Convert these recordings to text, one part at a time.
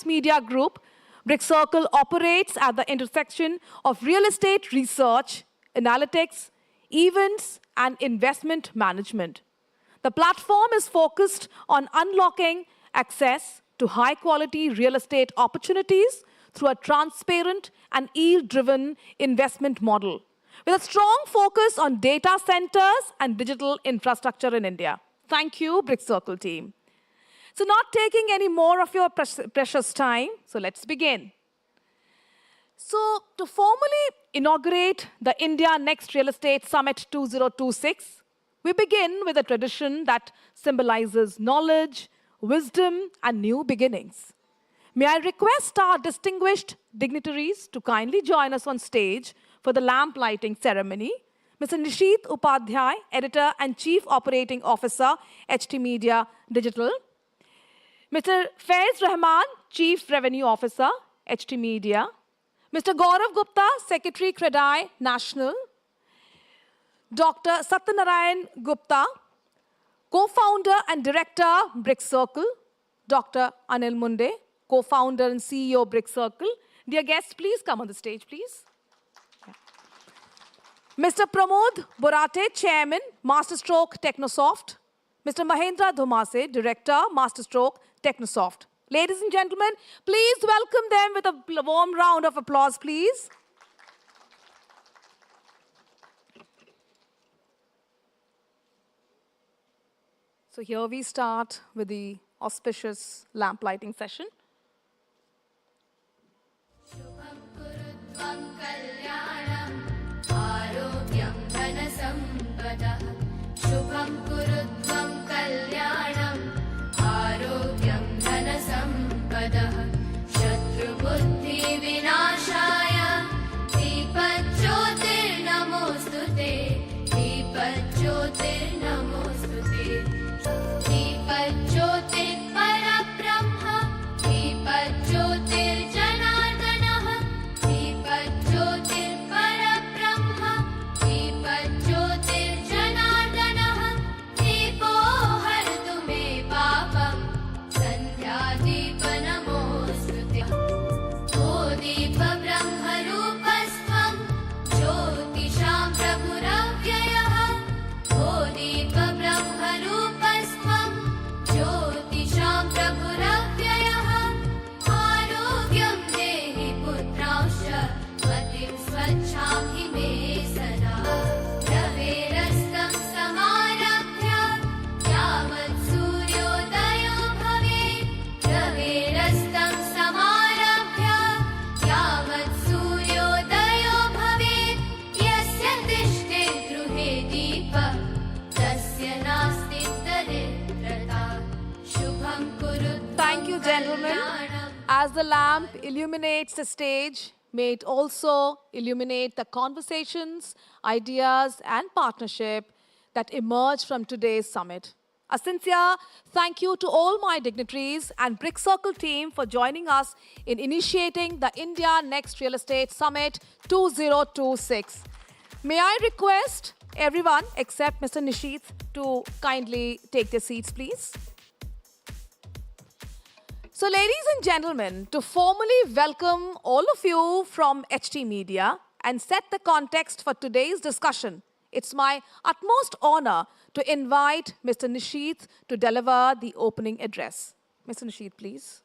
Media Group, BrickCircle operates at the intersection of real estate research, analytics, events, and investment management. The platform is focused on unlocking access to high-quality real estate opportunities through a transparent and yield-driven investment model, with a strong focus on data centers and digital infrastructure in India. Thank you, BrickCircle team. So not taking any more of your precious time, so let's begin. So to formally inaugurate the India Next Real Estate Summit 2026, we begin with a tradition that symbolizes knowledge, wisdom, and new beginnings. May I request our distinguished dignitaries to kindly join us on stage for the lamp lighting ceremony. Mr. Nishit Upadhyay, Editor and Chief Operating Officer, HT Media Digital. Mr. Faiz Rahman, Chief Revenue Officer, HT Media. Mr. Gaurav Gupta, Secretary, CREDAI National. Dr. Satyanarayan Gupta, Co-founder and Director, BrickCircle. Dr. Anil Munde, Co-founder and CEO, BrickCircle. Dear guests, please come on the stage, please. Mr. Pramod Borate, Chairman, Masterstroke Technosoft. Mr. Mahendra Dhumase, Director, Masterstroke Technosoft. Ladies and gentlemen, please welcome them with a warm round of applause, please. So here we start with the auspicious lamp lighting session. Gentlemen, as the lamp illuminates the stage, may it also illuminate the conversations, ideas, and partnership that emerge from today's summit. A sincere thank you to all my dignitaries and BrickCircle team for joining us in initiating the India Next Real Estate Summit 2026. May I request everyone except Mr. Nishit to kindly take their seats, please. So ladies and gentlemen, to formally welcome all of you from HT Media and set the context for today's discussion, it's my utmost honor to invite Mr. Nishit to deliver the opening address. Mr. Nishit, please.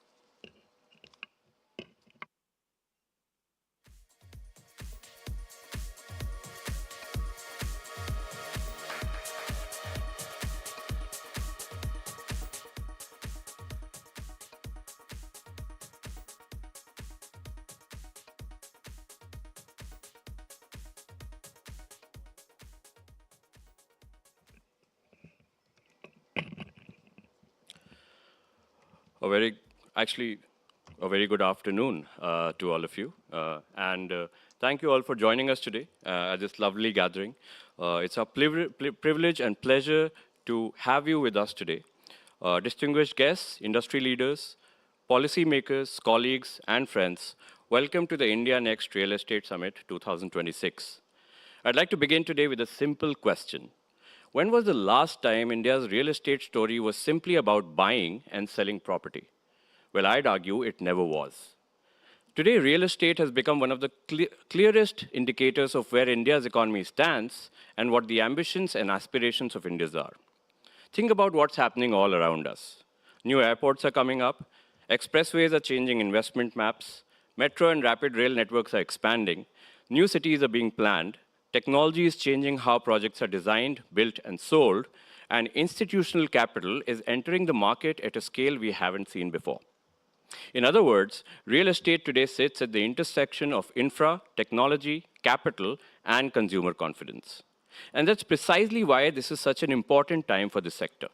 A very good afternoon to all of you. Thank you all for joining us today at this lovely gathering. It's a privilege and pleasure to have you with us today. Distinguished guests, industry leaders, policymakers, colleagues, and friends, welcome to the India Next Real Estate Summit 2026. I'd like to begin today with a simple question. When was the last time India's real estate story was simply about buying and selling property? Well, I'd argue it never was. Today, real estate has become one of the clearest indicators of where India's economy stands and what the ambitions and aspirations of India's are. Think about what's happening all around us. New airports are coming up, expressways are changing investment maps, metro and rapid rail networks are expanding, new cities are being planned, technology is changing how projects are designed, built, and sold, and institutional capital is entering the market at a scale we haven't seen before. In other words, real estate today sits at the intersection of infra, technology, capital, and consumer confidence. And that's precisely why this is such an important time for this sector.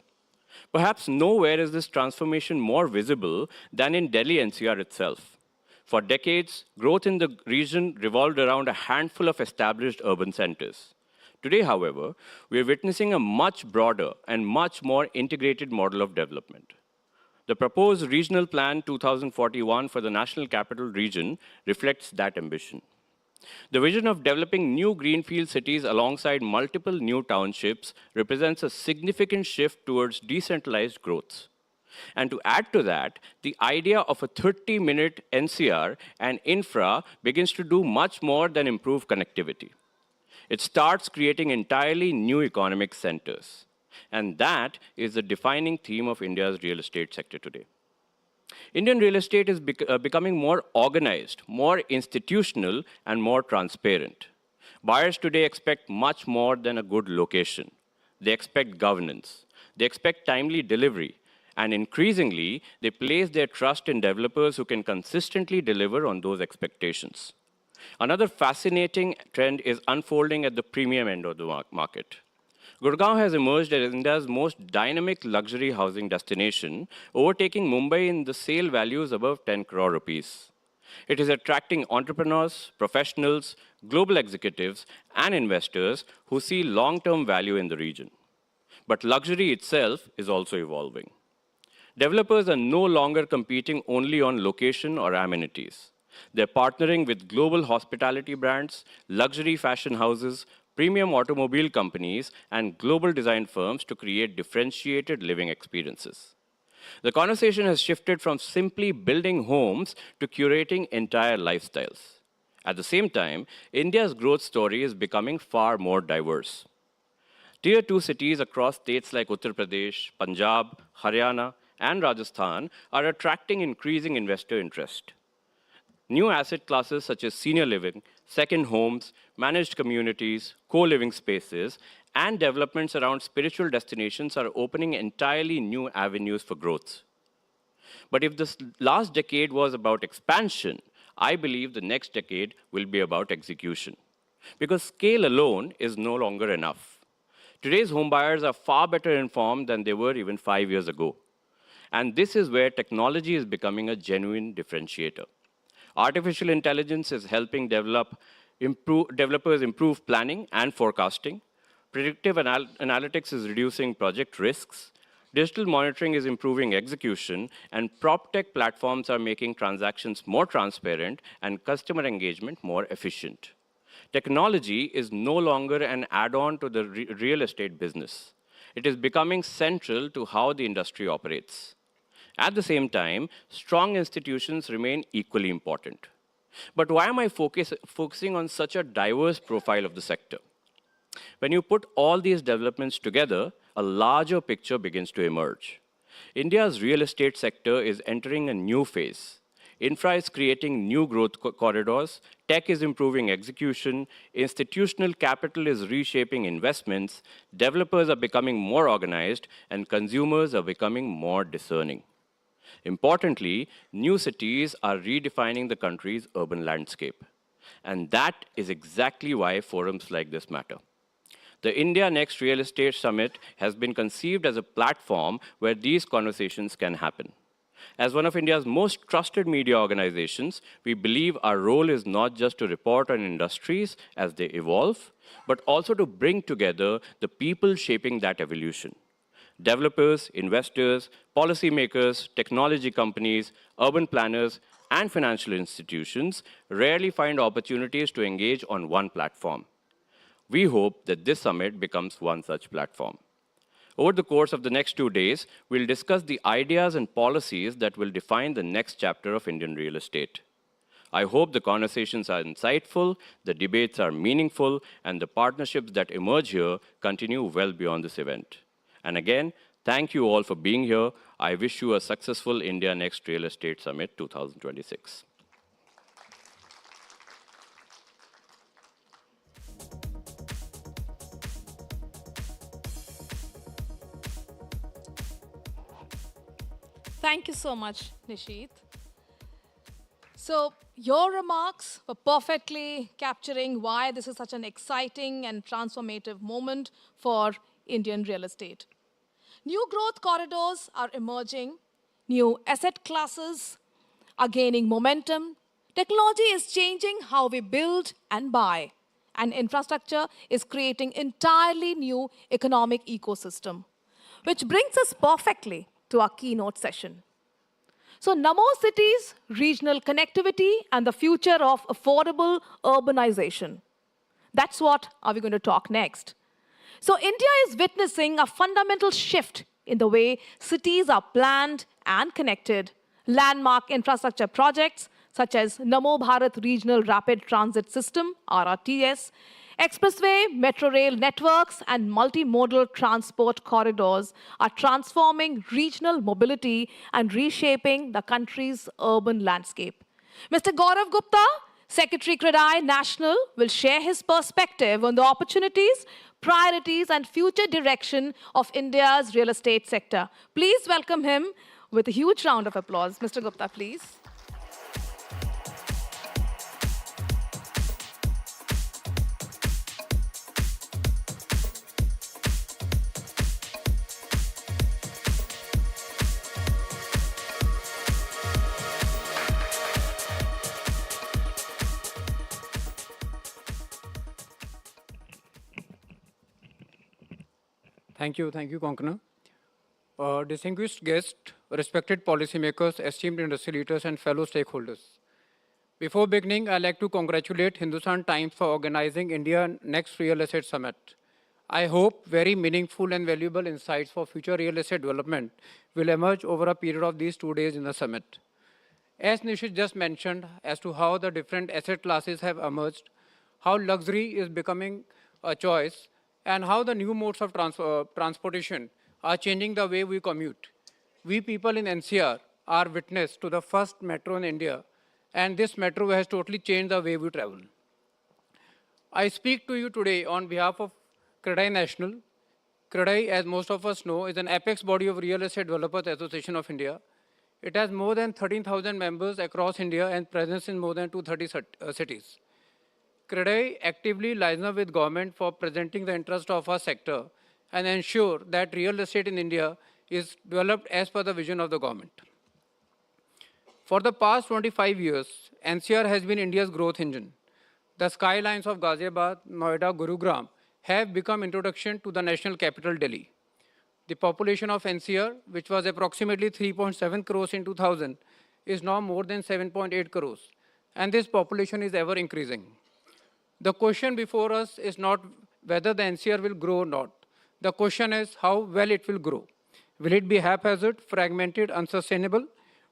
Perhaps nowhere is this transformation more visible than in Delhi NCR itself. For decades, growth in the region revolved around a handful of established urban centers. Today, however, we are witnessing a much broader and much more integrated model of development. The proposed Regional Plan 2041 for the National Capital Region reflects that ambition. The vision of developing new greenfield cities alongside multiple new townships represents a significant shift towards decentralized growth. And to add to that, the idea of a 30-minute NCR and infra begins to do much more than improve connectivity. It starts creating entirely new economic centers. And that is the defining theme of India's real estate sector today. Indian real estate is becoming more organized, more institutional, and more transparent. Buyers today expect much more than a good location. They expect governance. They expect timely delivery. And increasingly, they place their trust in developers who can consistently deliver on those expectations. Another fascinating trend is unfolding at the premium end of the market. Gurgaon has emerged as India's most dynamic luxury housing destination, overtaking Mumbai in the sale values above 10 crore rupees. It is attracting entrepreneurs, professionals, global executives, and investors who see long-term value in the region. But luxury itself is also evolving. Developers are no longer competing only on location or amenities. They're partnering with global hospitality brands, luxury fashion houses, premium automobile companies, and global design firms to create differentiated living experiences. The conversation has shifted from simply building homes to curating entire lifestyles. At the same time, India's growth story is becoming far more diverse. Tier 2 cities across states like Uttar Pradesh, Punjab, Haryana, and Rajasthan are attracting increasing investor interest. New asset classes such as senior living, second homes, managed communities, co-living spaces, and developments around spiritual destinations are opening entirely new avenues for growth. But if this last decade was about expansion, I believe the next decade will be about execution. Because scale alone is no longer enough. Today's homebuyers are far better informed than they were even 5 years ago. And this is where technology is becoming a genuine differentiator. Artificial intelligence is helping developers improve planning and forecasting. Predictive analytics is reducing project risks. Digital monitoring is improving execution. And PropTech platforms are making transactions more transparent and customer engagement more efficient. Technology is no longer an add-on to the real estate business. It is becoming central to how the industry operates. At the same time, strong institutions remain equally important. But why am I focusing on such a diverse profile of the sector? When you put all these developments together, a larger picture begins to emerge. India's real estate sector is entering a new phase. Infra is creating new growth corridors, tech is improving execution, institutional capital is reshaping investments, developers are becoming more organized, and consumers are becoming more discerning. Importantly, new cities are redefining the country's urban landscape. And that is exactly why forums like this matter. The India Next Real Estate Summit has been conceived as a platform where these conversations can happen. As one of India's most trusted media organizations, we believe our role is not just to report on industries as they evolve, but also to bring together the people shaping that evolution. Developers, investors, policymakers, technology companies, urban planners, and financial institutions rarely find opportunities to engage on one platform. We hope that this summit becomes one such platform. Over the course of the next 2 days, we'll discuss the ideas and policies that will define the next chapter of Indian real estate. I hope the conversations are insightful, the debates are meaningful, and the partnerships that emerge here continue well beyond this event. And again, thank you all for being here. I wish you a successful India Next Real Estate Summit 2026. Thank you so much, Nishit. So, your remarks were perfectly capturing why this is such an exciting and transformative moment for Indian real estate. New growth corridors are emerging, new asset classes are gaining momentum, technology is changing how we build and buy, and infrastructure is creating entirely new economic ecosystem, which brings us perfectly to our keynote session. So, Namo cities, regional connectivity, and the future of affordable urbanization. That's what are we going to talk next. So, India is witnessing a fundamental shift in the way cities are planned and connected. Landmark infrastructure projects such as Namo Bharat Regional Rapid Transit System, RRTS, expressway, metro rail networks, and multimodal transport corridors are transforming regional mobility and reshaping the country's urban landscape. Mr. Gaurav Gupta, Secretary CREDAI National, will share his perspective on the opportunities, priorities, and future direction of India's real estate sector. Please welcome him with a huge round of applause. Mr. Gupta, please. Thank you, Konkana. Distinguished guests, respected policymakers, esteemed industry leaders, and fellow stakeholders. Before beginning, I'd like to congratulate Hindustan Times for organizing India Next Real Estate Summit. I hope very meaningful and valuable insights for future real estate development will emerge over a period of these 2 days in the summit. As Nishit just mentioned as to how the different asset classes have emerged, how luxury is becoming a choice, and how the new modes of transportation are changing the way we commute. We people in NCR are witness to the first metro in India, and this metro has totally changed the way we travel. I speak to you today on behalf of CREDAI National. CREDAI, as most of us know, is an apex body of Real Estate Developers Association of India. It has more than 13,000 members across India and presence in more than 230 cities. CREDAI actively lies up with government for presenting the interest of our sector and ensure that real estate in India is developed as per the vision of the government. For the past 25 years, NCR has been India's growth engine. The skylines of Ghaziabad, Noida, Gurugram have become introduction to the national capital, Delhi. The population of NCR, which was approximately 3.7 crores in 2000, is now more than 7.8 crores, and this population is ever increasing. The question before us is not whether the NCR will grow or not. The question is how well it will grow. Will it be haphazard, fragmented, unsustainable,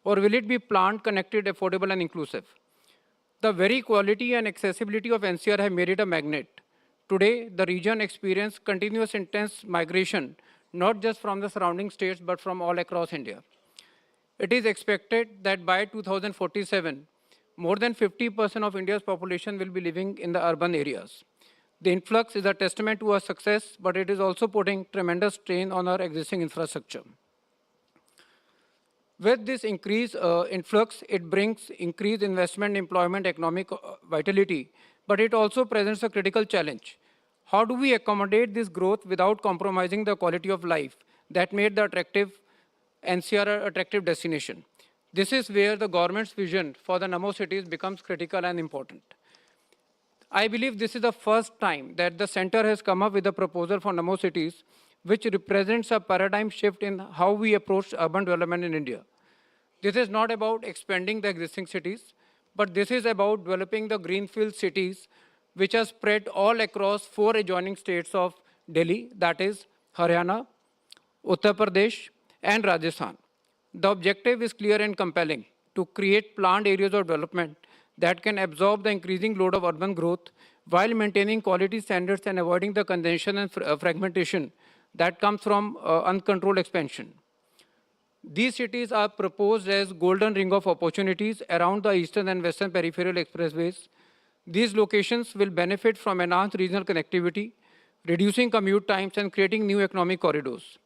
or will it be planned, connected, affordable, and inclusive? The very quality and accessibility of NCR have made it a magnet. Today, the region experiences continuous intense migration, not just from the surrounding states, but from all across India. It is expected that by 2047, more than 50% of India's population will be living in the urban areas. The influx is a testament to our success, but it is also putting tremendous strain on our existing infrastructure. With this increased influx, it brings increased investment, employment, economic vitality, but it also presents a critical challenge. How do we accommodate this growth without compromising the quality of life that made the NCR an attractive destination? This is where the government's vision for the Namo cities becomes critical and important. I believe this is the first time that the center has come up with a proposal for Namo cities, which represents a paradigm shift in how we approach urban development in India. This is not about expanding the existing cities, but this is about developing the greenfield cities, which are spread all across 4 adjoining states of Delhi, that is Haryana, Uttar Pradesh, and Rajasthan. The objective is clear and compelling: to create planned areas of development that can absorb the increasing load of urban growth while maintaining quality standards and avoiding the congestion and fragmentation that comes from uncontrolled expansion. These cities are proposed as golden ring of opportunities around the eastern and western peripheral expressways. These locations will benefit from enhanced regional connectivity, reducing commute times and creating new economic corridors.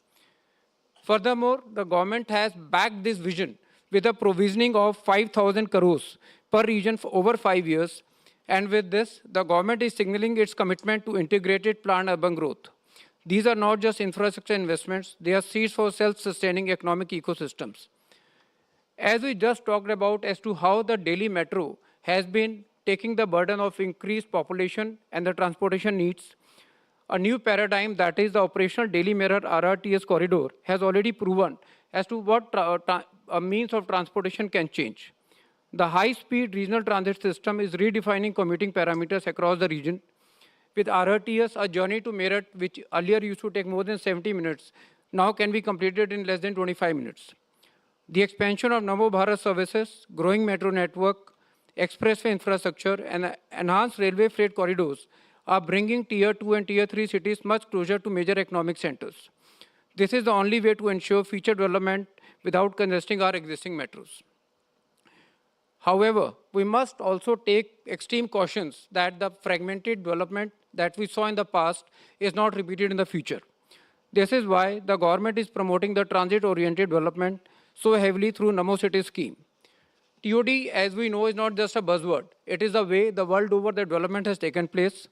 Furthermore, the government has backed this vision with a provisioning of 5,000 crores per region for over 5 years. And with this, the government is signaling its commitment to integrated planned urban growth. These are not just infrastructure investments, they are seeds for self-sustaining economic ecosystems. As we just talked about as to how the Delhi Metro has been taking the burden of increased population and the transportation needs, a new paradigm, that is the operational Delhi Mirror RRTS corridor, has already proven as to what a means of transportation can change. The high-speed regional transit system is redefining commuting parameters across the region. With RRTS, a journey to Meerut, which earlier used to take more than 70 minutes, now can be completed in less than 25 minutes. The expansion of Namo Bharat services, growing metro network, expressway infrastructure, and enhanced railway freight corridors are bringing Tier 2 and Tier 3 cities much closer to major economic centers. This is the only way to ensure future development without congesting our existing metros. However, we must also take extreme cautions that the fragmented development that we saw in the past is not repeated in the future. This is why the government is promoting the transit-oriented development so heavily through Namo City scheme. TOD, as we know, is not just a buzzword. It is the way the world over the development has taken place.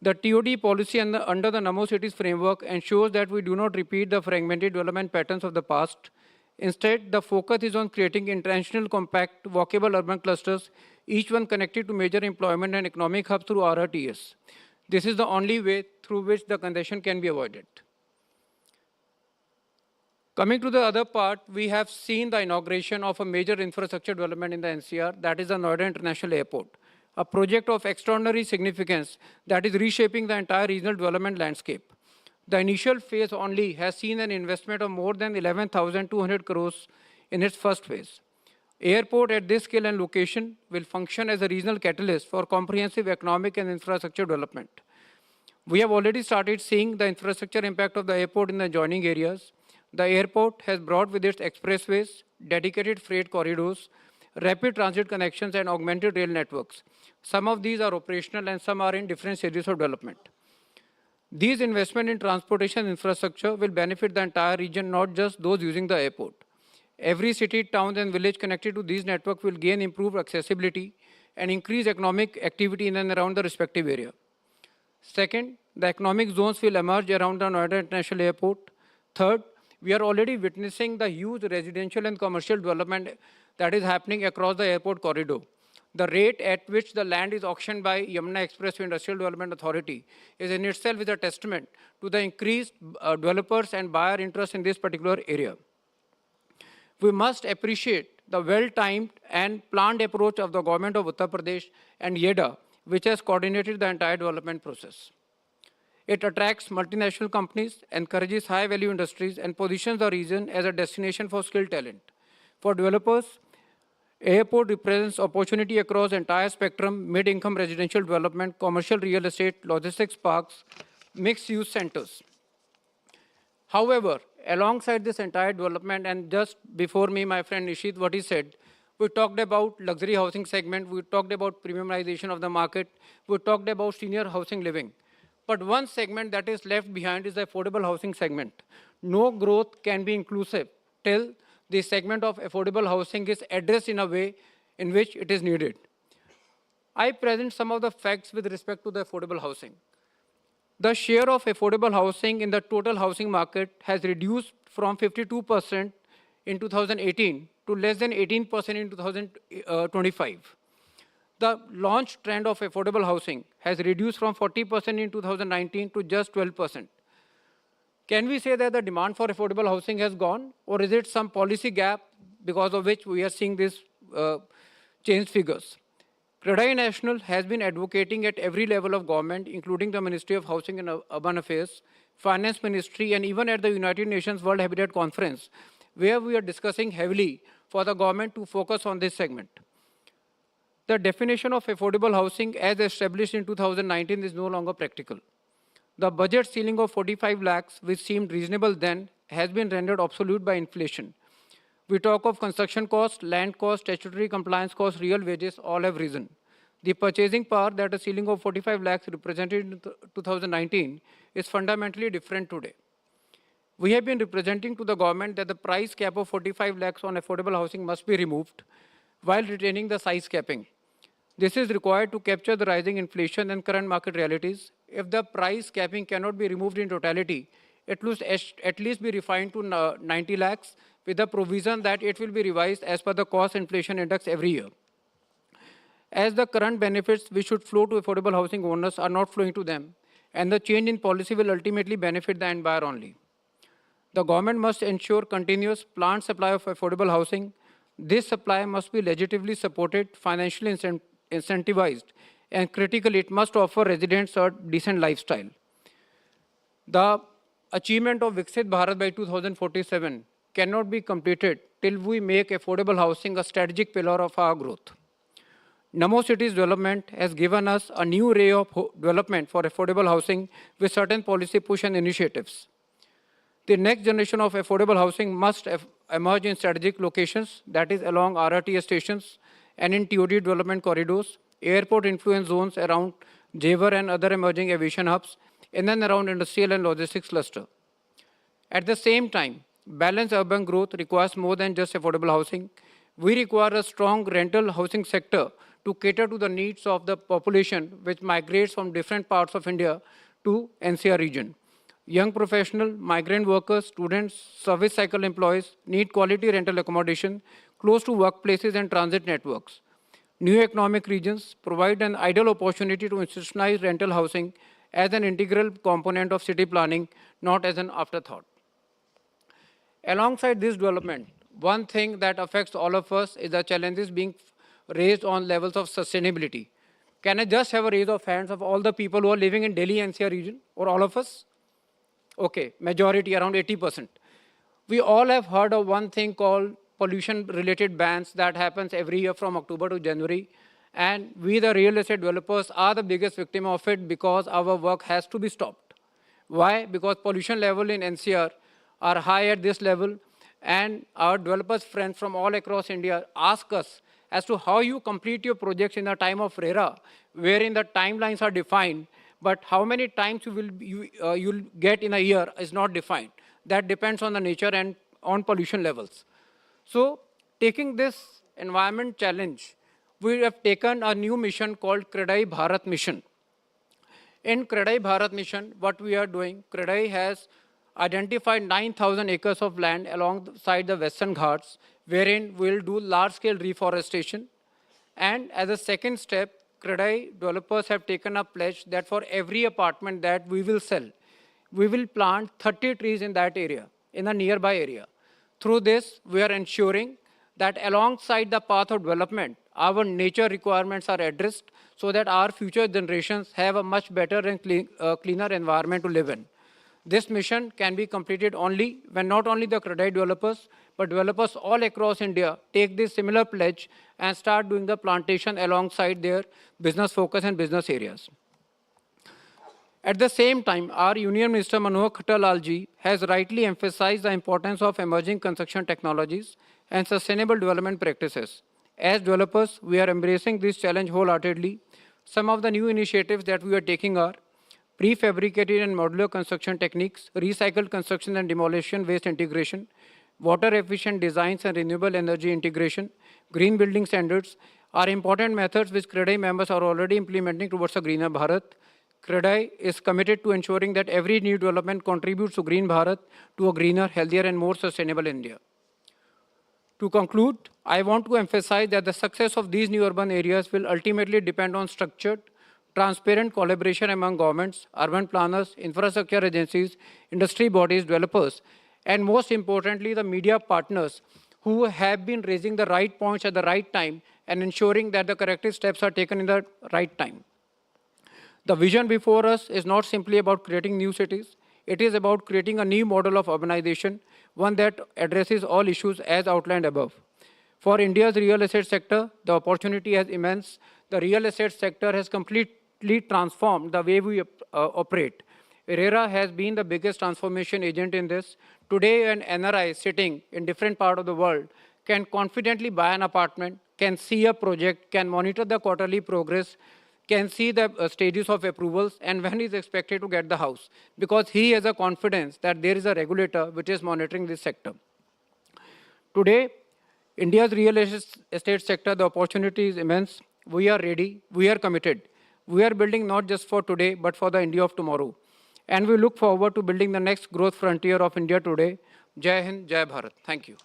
The TOD policy under the Namo Cities framework ensures that we do not repeat the fragmented development patterns of the past. Instead, the focus is on creating intentional, compact, walkable urban clusters, each one connected to major employment and economic hubs through RRTS. This is the only way through which the congestion can be avoided. Coming to the other part, we have seen the inauguration of a major infrastructure development in the NCR, that is the Noida International Airport, a project of extraordinary significance that is reshaping the entire regional development landscape. The initial phase only has seen an investment of more than 11,200 crores in its first phase. Airport at this scale and location will function as a regional catalyst for comprehensive economic and infrastructure development. We have already started seeing the infrastructure impact of the airport in the adjoining areas. The airport has brought with it expressways, dedicated freight corridors, rapid transit connections, and augmented rail networks. Some of these are operational and some are in different stages of development. These investments in transportation infrastructure will benefit the entire region, not just those using the airport. Every city, town, and village connected to these networks will gain improved accessibility and increase economic activity in and around the respective area. Second, the economic zones will emerge around the Noida International Airport. Third, we are already witnessing the huge residential and commercial development that is happening across the airport corridor. The rate at which the land is auctioned by Yamuna Expressway Industrial Development Authority is in itself a testament to the increased developers and buyer interest in this particular area. We must appreciate the well-timed and planned approach of the government of Uttar Pradesh and YEDA, which has coordinated the entire development process. It attracts multinational companies, encourages high-value industries, and positions the region as a destination for skilled talent. For developers, airport represents opportunity across the entire spectrum: mid-income residential development, commercial real estate, logistics parks, mixed-use centers. However, alongside this entire development, and just before me, my friend Nishit, what he said, we talked about luxury housing segment, we talked about premiumization of the market, we talked about senior housing living. But one segment that is left behind is the affordable housing segment. No growth can be inclusive till the segment of affordable housing is addressed in a way in which it is needed. I present some of the facts with respect to the affordable housing. The share of affordable housing in the total housing market has reduced from 52% in 2018 to less than 18% in 2025. The launch trend of affordable housing has reduced from 40% in 2019 to just 12%. Can we say that the demand for affordable housing has gone, or is it some policy gap because of which we are seeing these changed figures? CREDAI National has been advocating at every level of government, including the Ministry of Housing and Urban Affairs, Finance Ministry, and even at the United Nations World Habitat Conference, where we are discussing heavily for the government to focus on this segment. The definition of affordable housing as established in 2019 is no longer practical. The budget ceiling of 45 lakhs, which seemed reasonable then, has been rendered obsolete by inflation. We talk of construction cost, land cost, statutory compliance cost, real wages, all have risen. The purchasing power that a ceiling of 45 lakhs represented in 2019 is fundamentally different today. We have been representing to the government that the price cap of 45 lakhs on affordable housing must be removed while retaining the size capping. This is required to capture the rising inflation and current market realities. If the price capping cannot be removed in totality, it must at least be refined to 90 lakhs with the provision that it will be revised as per the cost inflation index every year. As the current benefits which should flow to affordable housing owners are not flowing to them, and the change in policy will ultimately benefit the end buyer only. The government must ensure continuous planned supply of affordable housing. This supply must be legitimately supported, financially incentivized, and critically, it must offer residents a decent lifestyle. The achievement of Viksit Bharat by 2047 cannot be completed till we make affordable housing a strategic pillar of our growth. Namo Cities development has given us a new ray of development for affordable housing with certain policy push and initiatives. The next generation of affordable housing must emerge in strategic locations, that is along RRTS stations and in TOD development corridors, airport influence zones around Jewar and other emerging aviation hubs, and then around industrial and logistics cluster. At the same time, balanced urban growth requires more than just affordable housing. We require a strong rental housing sector to cater to the needs of the population which migrates from different parts of India to NCR region. Young professional, migrant workers, students, service cycle employees need quality rental accommodation close to workplaces and transit networks. New economic regions provide an ideal opportunity to institutionalize rental housing as an integral component of city planning, not as an afterthought. Alongside this development, one thing that affects all of us is the challenges being raised on levels of sustainability. Can I just have a raise of hands of all the people who are living in Delhi NCR region, or all of us? Okay, majority, around 80%. We all have heard of one thing called pollution-related bans that happens every year from October to January. And we, the real estate developers, are the biggest victim of it because our work has to be stopped. Why? Because pollution level in NCR are high at this level, and our developers friends from all across India ask us as to how you complete your projects in the time of RERA, wherein the timelines are defined, but how many times you'll get in a year is not defined. That depends on the nature and on pollution levels. So, taking this environment challenge, we have taken a new mission called CREDAI Bharat Mission. In CREDAI Bharat Mission, what we are doing, CREDAI has identified 9,000 acres of land alongside the Western Ghats, wherein we'll do large-scale reforestation. And as a second step, CREDAI developers have taken a pledge that for every apartment that we will sell, we will plant 30 trees in that area, in a nearby area. Through this, we are ensuring that alongside the path of development, our nature requirements are addressed so that our future generations have a much better and cleaner environment to live in. This mission can be completed only when not only the CREDAI developers, but developers all across India take this similar pledge and start doing the plantation alongside their business focus and business areas. At the same time, our Union Minister Manohar Khattalalji has rightly emphasized the importance of emerging construction technologies and sustainable development practices. As developers, we are embracing this challenge wholeheartedly. Some of the new initiatives that we are taking are prefabricated and modular construction techniques, recycled construction and demolition waste integration, water-efficient designs and renewable energy integration, green building standards are important methods which CREDAI members are already implementing towards a greener Bharat. CREDAI is committed to ensuring that every new development contributes to Green Bharat, to a greener, healthier and more sustainable India. To conclude, I want to emphasize that the success of these new urban areas will ultimately depend on structured, transparent collaboration among governments, urban planners, infrastructure agencies, industry bodies, developers, and most importantly, the media partners who have been raising the right points at the right time and ensuring that the corrective steps are taken in the right time. The vision before us is not simply about creating new cities. It is about creating a new model of urbanization, one that addresses all issues as outlined above. For India's real estate sector, the opportunity is immense. The real estate sector has completely transformed the way we operate. RERA has been the biggest transformation agent in this. Today, an NRI sitting in different part of the world can confidently buy an apartment, can see a project, can monitor the quarterly progress, can see the stages of approvals, and when he is expected to get the house, because he has a confidence that there is a regulator which is monitoring this sector. Today, India's real estate sector, the opportunity is immense. We are ready, we are committed. We are building not just for today, but for the India of tomorrow. And we look forward to building the next growth frontier of India today. Jai Hind, Jai Bharat. Thank you.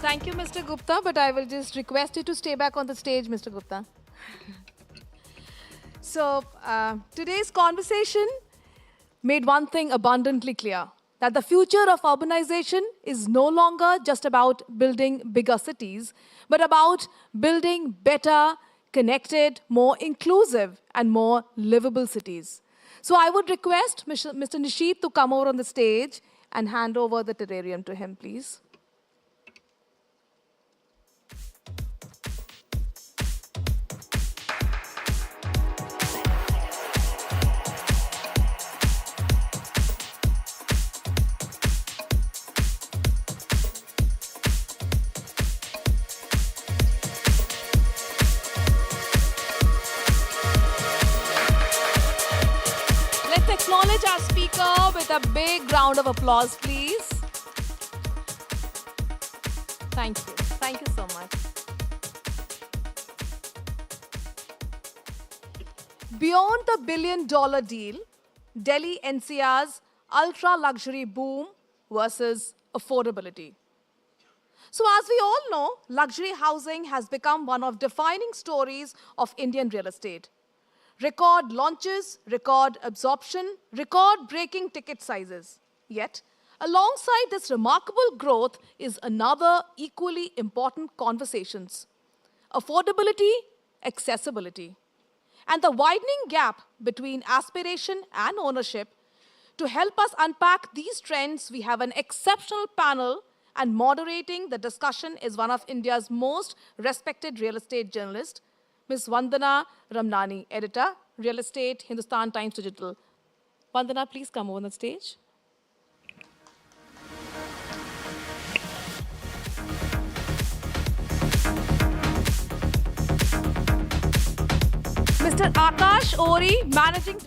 Thank you, Mr. Gupta, but I will just request you to stay back on the stage, Mr. Gupta. So, today's conversation made one thing abundantly clear, that the future of urbanization is no longer just about building bigger cities, but about building better, connected, more inclusive, and more livable cities. So I would request Mr. Nishit to come over on the stage and hand over the terrarium to him, please. Acknowledge our speaker with a big round of applause, please. Thank you. Thank you so much. Beyond the billion-dollar deal, Delhi NCR's ultra-luxury boom versus affordability. So as we all know, luxury housing has become one of defining stories of Indian real estate. Record launches, record absorption, record-breaking ticket sizes. Yet, alongside this remarkable growth is another equally important conversations: affordability, accessibility, and the widening gap between aspiration and ownership. To help us unpack these trends, we have an exceptional panel, and moderating the discussion is one of India's most respected real estate journalists, Ms. Vandana Ramnani, editor, Real Estate, Hindustan Times Digital. Vandana, please come on the stage. Mr. Akash Ori, Managing